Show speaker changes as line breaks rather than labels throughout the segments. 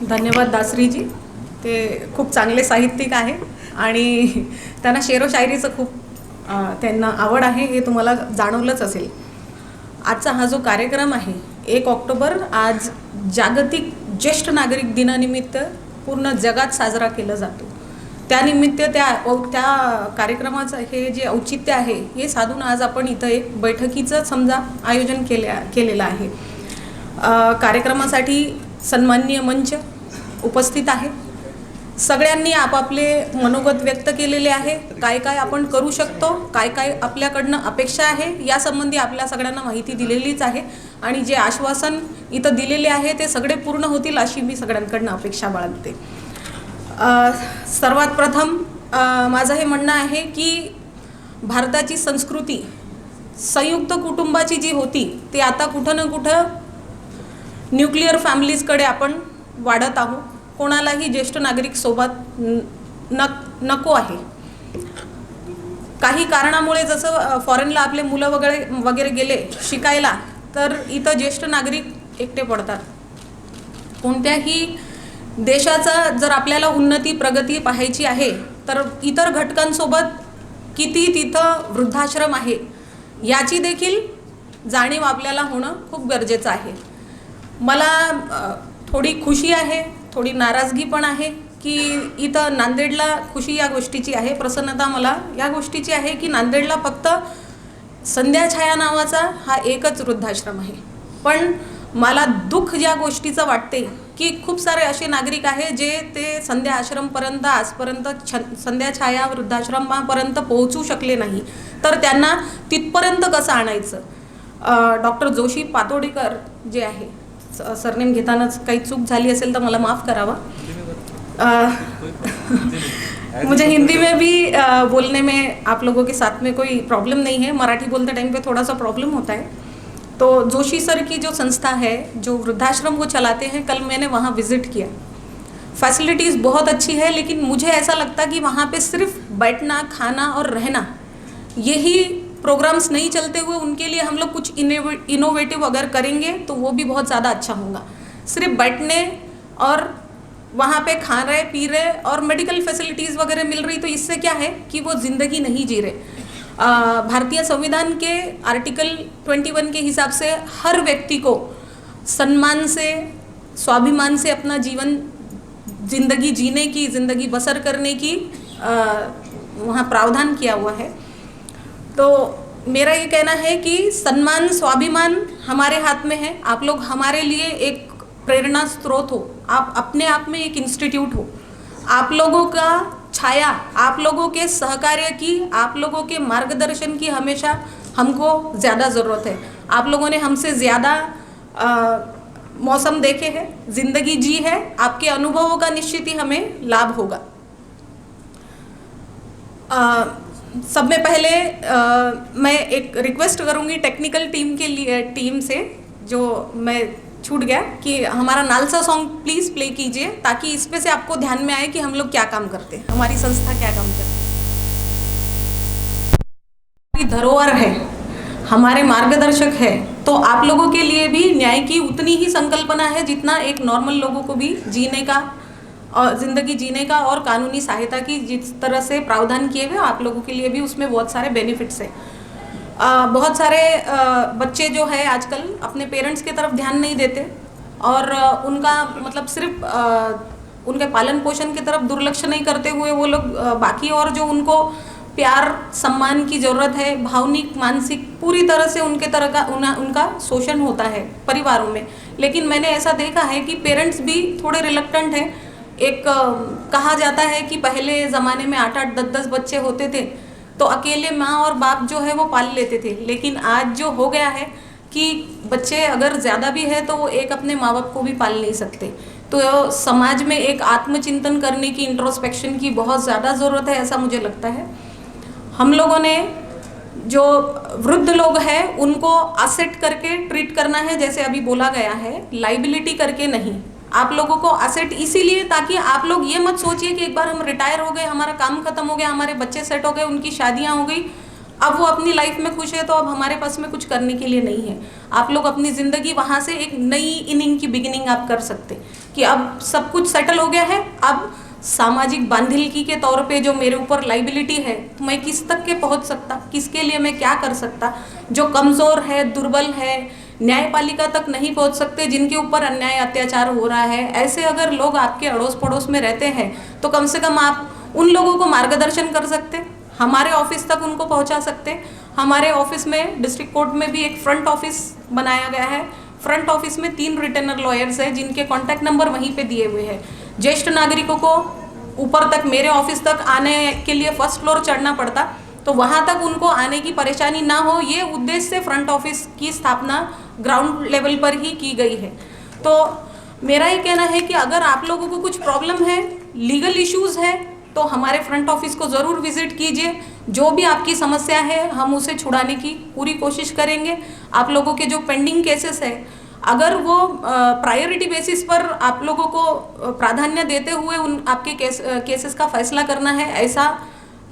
धन्यवाद दासरीजी. ते खूप चांगले साहित्यिक आहे आणि त्यांना शेरो शायरीचं खूप त्यांना आवड आहे, हे तुम्हाला जाणवलंच असेल. आजचा हा जो कार्यक्रम आहे 1 ऑक्टोबर, आज जागतिक ज्येष्ठ नागरिक दिनानिमित्त पूर्ण जगात साजरा केला जातो. त्यानिमित्त त्या कार्यक्रमाचं हे जे औचित्य आहे हे साधून आज आपण इथं एक बैठकीचं समजा आयोजन केलेलं आहे. कार्यक्रमासाठी सन्माननीय मंच उपस्थित आहे. सगळ्यांनी आपापले मनोगत व्यक्त केलेले आहे. काय काय आपण करू शकतो, काय काय आपल्याकडनं अपेक्षा आहे यासंबंधी आपल्या सगळ्यांना माहिती दिलेलीच आहे आणि जे आश्वासन इथं दिलेले आहे ते सगळे पूर्ण होतील अशी मी सगळ्यांकडनं अपेक्षा बाळगते. सर्वात प्रथम माझं हे म्हणणं आहे की भारताची संस्कृती संयुक्त कुटुंबाची जी होती ती आता कुठं ना कुठं न्यूक्लिअर फॅमिलीजकडे आपण वाढत आहोत. कोणालाही ज्येष्ठ नागरिक सोबत नको आहे. काही कारणामुळे जसं फॉरेनला आपले मुलं वगैरे गेले शिकायला तर इथं ज्येष्ठ नागरिक एकटे पडतात. कोणत्याही देशाचा जर आपल्याला उन्नती प्रगती पाहायची आहे तर इतर घटकांसोबत किती तिथं वृद्धाश्रम आहे याची देखील जाणीव आपल्याला होणं खूप गरजेचं आहे. मला थोडी खुशी आहे, थोडी नाराजगी पण आहे की इथं नांदेडला खुशी या गोष्टीची आहे, प्रसन्नता मला या गोष्टीची आहे की नांदेडला फक्त संध्याछाया नावाचा हा एकच वृद्धाश्रम आहे. पण मला दुःख ज्या गोष्टीचं वाटते की खूप सारे असे नागरिक आहे जे ते संध्या आश्रमपर्यंत आजपर्यंत संध्याछाया वृद्धाश्रमापर्यंत पोहोचू शकले नाही, तर त्यांना तिथपर्यंत कसं आणायचं. डॉक्टर जोशी पातोडीकर जे आहे, सरनेम घेतानाच काही चूक झाली असेल तर मला माफ़ करावा. मुझे हिंदी में भी बोलने में आप लोगों के साथ में कोई प्रॉब्लम नहीं है. मराठी बोलते टाइम पे थोड़ा सा प्रॉब्लम होता है. तो जोशी सर की जो संस्था है जो वृद्धाश्रम वो चलाते हैं, कल मैंने वहाँ विज़िट किया. फैसिलिटीज़ बहुत अच्छी है, लेकिन मुझे ऐसा लगता कि वहाँ पे सिर्फ बैठना, खाना और रहना यही प्रोग्राम्स नहीं चलते हुए उनके लिए हम लोग कुछ इनोवेटिव अगर करेंगे तो वो भी बहुत ज़्यादा अच्छा होगा. सिर्फ बैठने और वहाँ पे खा रहे पी रहे और मेडिकल फैसिलिटीज़ वगैरह मिल रही, तो इससे क्या है कि वो ज़िंदगी नहीं जी रहे. भारतीय संविधान के आर्टिकल 21 के हिसाब से हर व्यक्ति को सम्मान से, स्वाभिमान से अपना ज़िंदगी जीने की, ज़िंदगी बसर करने की वहाँ प्रावधान किया हुआ है. तो मेरा ये कहना है कि सम्मान स्वाभिमान हमारे हाथ में है. आप लोग हमारे लिए एक प्रेरणा स्रोत हो, आप अपने आप में एक इंस्टीट्यूट हो. आप लोगों का छाया, आप लोगों के सहकार्य की, आप लोगों के मार्गदर्शन की हमेशा हमको ज़्यादा ज़रूरत है. आप लोगों ने हमसे ज़्यादा मौसम देखे हैं, ज़िंदगी जी है. आपके अनुभवों का निश्चित ही हमें लाभ होगा. सब में पहले मैं एक रिक्वेस्ट करूँगी टेक्निकल टीम से, जो मैं छूट गया, कि हमारा नालसा सॉन्ग प्लीज़ प्ले कीजिए ताकि इसमें से आपको ध्यान में आए कि हम लोग क्या काम करते हैं, हमारी संस्था क्या काम करती है. हमारी धरोहर है, हमारे मार्गदर्शक है. तो आप लोगों के लिए भी न्याय की उतनी ही संकल्पना है जितना एक नॉर्मल लोगों को भी जीने का और ज़िंदगी जीने का और कानूनी सहायता की जिस तरह से प्रावधान किए हुए, आप लोगों के लिए भी उसमें बहुत सारे बेनिफिट्स हैं. बहुत सारे बच्चे जो है आजकल अपने पेरेंट्स की तरफ ध्यान नहीं देते और उनका मतलब सिर्फ उनके पालन पोषण की तरफ दुर्लक्ष्य नहीं करते हुए वो लोग बाकी और जो उनको प्यार सम्मान की ज़रूरत है, भावनिक मानसिक पूरी तरह से उनका शोषण होता है परिवारों में. लेकिन मैंने ऐसा देखा है कि पेरेंट्स भी थोड़े रिलक्टेंट हैं. एक कहा जाता है कि पहले ज़माने में 8-8, 10-10 बच्चे होते थे तो अकेले माँ और बाप जो है वो पाल लेते थे. लेकिन आज जो हो गया है कि बच्चे अगर ज़्यादा भी है तो वो एक अपने माँ बाप को भी पाल नहीं सकते. तो समाज में एक आत्मचिंतन करने की, इंट्रोस्पेक्शन की बहुत ज़्यादा ज़रूरत है, ऐसा मुझे लगता है. हम लोगों ने जो वृद्ध लोग हैं उनको असेट करके ट्रीट करना है, जैसे अभी बोला गया है, लाइबिलिटी करके नहीं. आप लोगों को असेट इसीलिए ताकि आप लोग ये मत सोचिए कि एक बार हम रिटायर हो गए, हमारा काम खत्म हो गया, हमारे बच्चे सेट हो गए, उनकी शादियां हो गई, अब वो अपनी लाइफ में खुश है तो अब हमारे पास में कुछ करने के लिए नहीं है. आप लोग अपनी ज़िंदगी वहाँ से एक नई इनिंग की बिगिनिंग आप कर सकते. कि अब सब कुछ सेटल हो गया है, अब सामाजिक बांधिलकी के तौर पे जो मेरे ऊपर लाइबिलिटी है, तो मैं किस तक के पहुंच सकता, किसके लिए मैं क्या कर सकता। जो कमज़ोर है, दुर्बल है, न्यायपालिका तक नहीं पहुंच सकते, जिनके ऊपर अन्याय अत्याचार हो रहा है, ऐसे अगर लोग आपके अड़ोस पड़ोस में रहते हैं तो कम से कम आप उन लोगों को मार्गदर्शन कर सकते, हमारे ऑफिस तक उनको पहुंचा सकते। हमारे ऑफिस में, डिस्ट्रिक्ट कोर्ट में भी एक फ्रंट ऑफिस बनाया गया है। फ्रंट ऑफिस में 3 रिटेनर लॉयर्स हैं जिनके कॉन्टैक्ट नंबर वहीं पे दिए हुए हैं। ज्येष्ठ नागरिकों को ऊपर तक, मेरे ऑफिस तक आने के लिए फर्स्ट फ्लोर चढ़ना पड़ता, तो वहाँ तक उनको आने की परेशानी ना हो, ये उद्देश्य से फ्रंट ऑफिस की स्थापना ग्राउंड लेवल पर ही की गई है। तो मेरा ये कहना है कि अगर आप लोगों को कुछ प्रॉब्लम है, लीगल इश्यूज़ है, तो हमारे फ्रंट ऑफिस को ज़रूर विजिट कीजिए। जो भी आपकी समस्या है हम उसे छुड़ाने की पूरी कोशिश करेंगे। आप लोगों के जो पेंडिंग केसेस है, अगर वो प्रायोरिटी बेसिस पर आप लोगों को प्राधान्य देते हुए उन आपके केसेस का फैसला करना है, ऐसा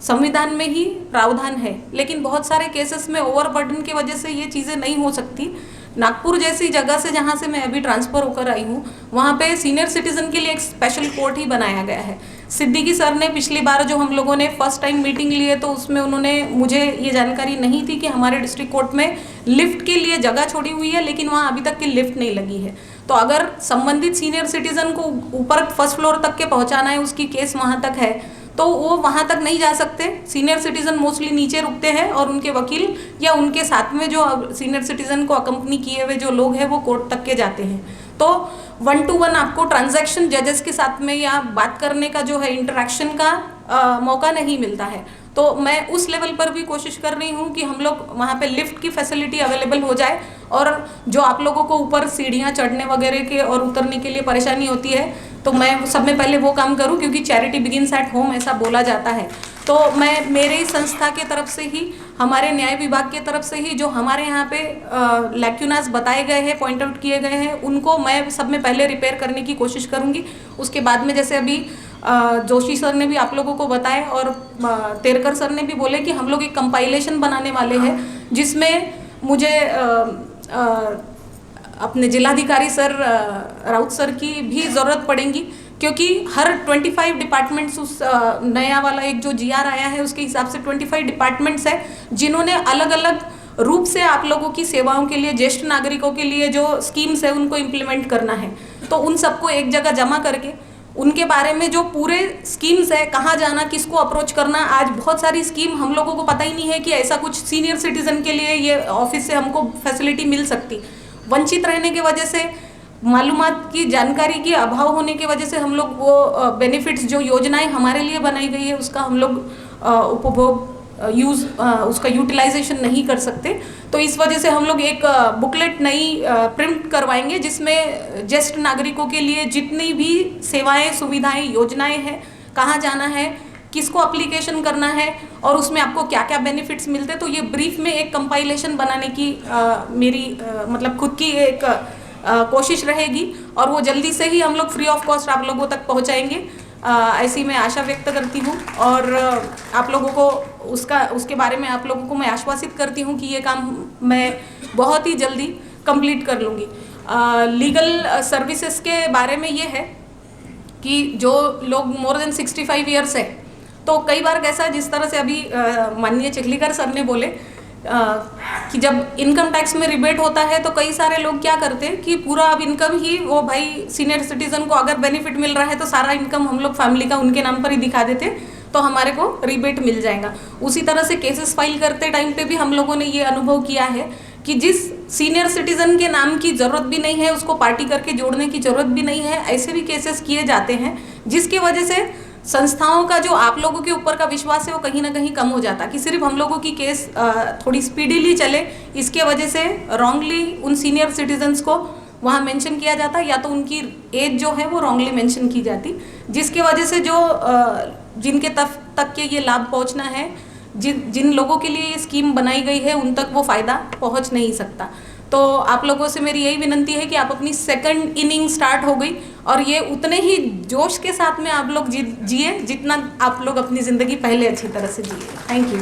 संविधान में ही प्रावधान है। लेकिन बहुत सारे केसेस में ओवरबर्डन की वजह से ये चीज़ें नहीं हो सकती। नागपुर जैसी जगह से, जहाँ से मैं अभी ट्रांसफ़र होकर आई हूँ, वहाँ पे सीनियर सिटीज़न के लिए एक स्पेशल कोर्ट ही बनाया गया है। सिद्दीकी सर ने पिछली बार जो हम लोगों ने फर्स्ट टाइम मीटिंग ली है, तो उसमें उन्होंने, मुझे ये जानकारी नहीं थी कि हमारे डिस्ट्रिक्ट कोर्ट में लिफ्ट के लिए जगह छोड़ी हुई है, लेकिन वहाँ अभी तक की लिफ्ट नहीं लगी है। तो अगर संबंधित सीनियर सिटीज़न को ऊपर फर्स्ट फ्लोर तक के पहुँचाना है, उसकी केस वहाँ तक है, तो वो वहाँ तक नहीं जा सकते। सीनियर सिटीज़न मोस्टली नीचे रुकते हैं और उनके वकील या उनके साथ में जो सीनियर सिटीज़न को अकम्पनी किए हुए जो लोग हैं वो कोर्ट तक के जाते हैं। तो 1 to 1 आपको ट्रांजैक्शन जजेस के साथ में या बात करने का जो है, इंटरेक्शन का मौका नहीं मिलता है। तो मैं उस लेवल पर भी कोशिश कर रही हूँ कि हम लोग वहाँ पे लिफ्ट की फैसिलिटी अवेलेबल हो जाए, और जो आप लोगों को ऊपर सीढ़ियाँ चढ़ने वगैरह के और उतरने के लिए परेशानी होती है, तो मैं सब में पहले वो काम करूँ, क्योंकि चैरिटी बिगिंस एट होम ऐसा बोला जाता है। तो मैं, मेरे ही संस्था के तरफ से ही, हमारे न्याय विभाग के तरफ से ही जो हमारे यहाँ पे लैक्यूनास बताए गए हैं, पॉइंट आउट किए गए हैं, उनको मैं सब में पहले रिपेयर करने की कोशिश करूँगी। उसके बाद में, जैसे अभी जोशी सर ने भी आप लोगों को बताया और तेरकर सर ने भी बोले कि हम लोग एक कंपाइलेशन बनाने वाले हैं, जिसमें मुझे अपने जिलाधिकारी सर राउत सर की भी ज़रूरत पड़ेगी, क्योंकि हर 25 डिपार्टमेंट्स, उस नया वाला एक जो जीआर आया है उसके हिसाब से 25 डिपार्टमेंट्स है, जिन्होंने अलग अलग रूप से आप लोगों की सेवाओं के लिए, ज्येष्ठ नागरिकों के लिए जो स्कीम्स है उनको इम्प्लीमेंट करना है। तो उन सबको एक जगह जमा करके उनके बारे में जो पूरे स्कीम्स है, कहाँ जाना, किसको अप्रोच करना, आज बहुत सारी स्कीम हम लोगों को पता ही नहीं है कि ऐसा कुछ सीनियर सिटीजन के लिए ये ऑफिस से हमको फैसिलिटी मिल सकती। वंचित रहने की वजह से, मालूमात की जानकारी के अभाव होने की वजह से हम लोग वो बेनिफिट्स, जो योजनाएं हमारे लिए बनाई गई है, उसका हम लोग उपभोग, उसका यूटिलाइजेशन नहीं कर सकते। तो इस वजह से हम लोग एक बुकलेट नई प्रिंट करवाएंगे, जिसमें ज्येष्ठ नागरिकों के लिए जितनी भी सेवाएं, सुविधाएं, योजनाएं हैं, कहाँ जाना है, किसको अप्लीकेशन करना है और उसमें आपको क्या क्या बेनिफिट्स मिलते हैं, तो ये ब्रीफ में एक कंपाइलेशन बनाने की मेरी मतलब खुद की एक कोशिश रहेगी, और वो जल्दी से ही हम लोग फ्री ऑफ कॉस्ट आप लोगों तक पहुंचाएंगे, ऐसी मैं आशा व्यक्त करती हूँ। और आप लोगों को उसके बारे में आप लोगों को मैं आश्वासित करती हूँ कि ये काम मैं बहुत ही जल्दी कंप्लीट कर लूँगी। लीगल सर्विसेज के बारे में ये है कि जो लोग मोर देन 65 ईयर्स है, तो कई बार कैसा, जिस तरह से अभी माननीय चिखलीकर सर ने बोले कि जब इनकम टैक्स में रिबेट होता है, तो कई सारे लोग क्या करते हैं कि पूरा अब इनकम ही, वो भाई सीनियर सिटीजन को अगर बेनिफिट मिल रहा है तो सारा इनकम हम लोग फैमिली का उनके नाम पर ही दिखा देते, तो हमारे को रिबेट मिल जाएगा। उसी तरह से केसेस फाइल करते टाइम पे भी हम लोगों ने ये अनुभव किया है कि जिस सीनियर सिटीजन के नाम की ज़रूरत भी नहीं है, उसको पार्टी करके जोड़ने की ज़रूरत भी नहीं है, ऐसे भी केसेस किए जाते हैं, जिसकी वजह से संस्थाओं का जो आप लोगों के ऊपर का विश्वास है वो कहीं ना कहीं कम हो जाता, कि सिर्फ हम लोगों की केस थोड़ी स्पीडीली चले, इसके वजह से रॉन्गली उन सीनियर सिटीजन्स को वहाँ मेंशन किया जाता, या तो उनकी एज जो है वो रॉन्गली मेंशन की जाती, जिसके वजह से जो जिनके तक के ये लाभ पहुँचना है, जिन लोगों के लिए ये स्कीम बनाई गई है, उन तक वो फ़ायदा पहुँच नहीं सकता। तो आप लोगों से मेरी यही विनंती है कि आप अपनी सेकंड इनिंग स्टार्ट हो गई, और ये उतने ही जोश के साथ में आप लोग जिए जितना आप लोग अपनी ज़िंदगी पहले अच्छी तरह से जिए। Thank you.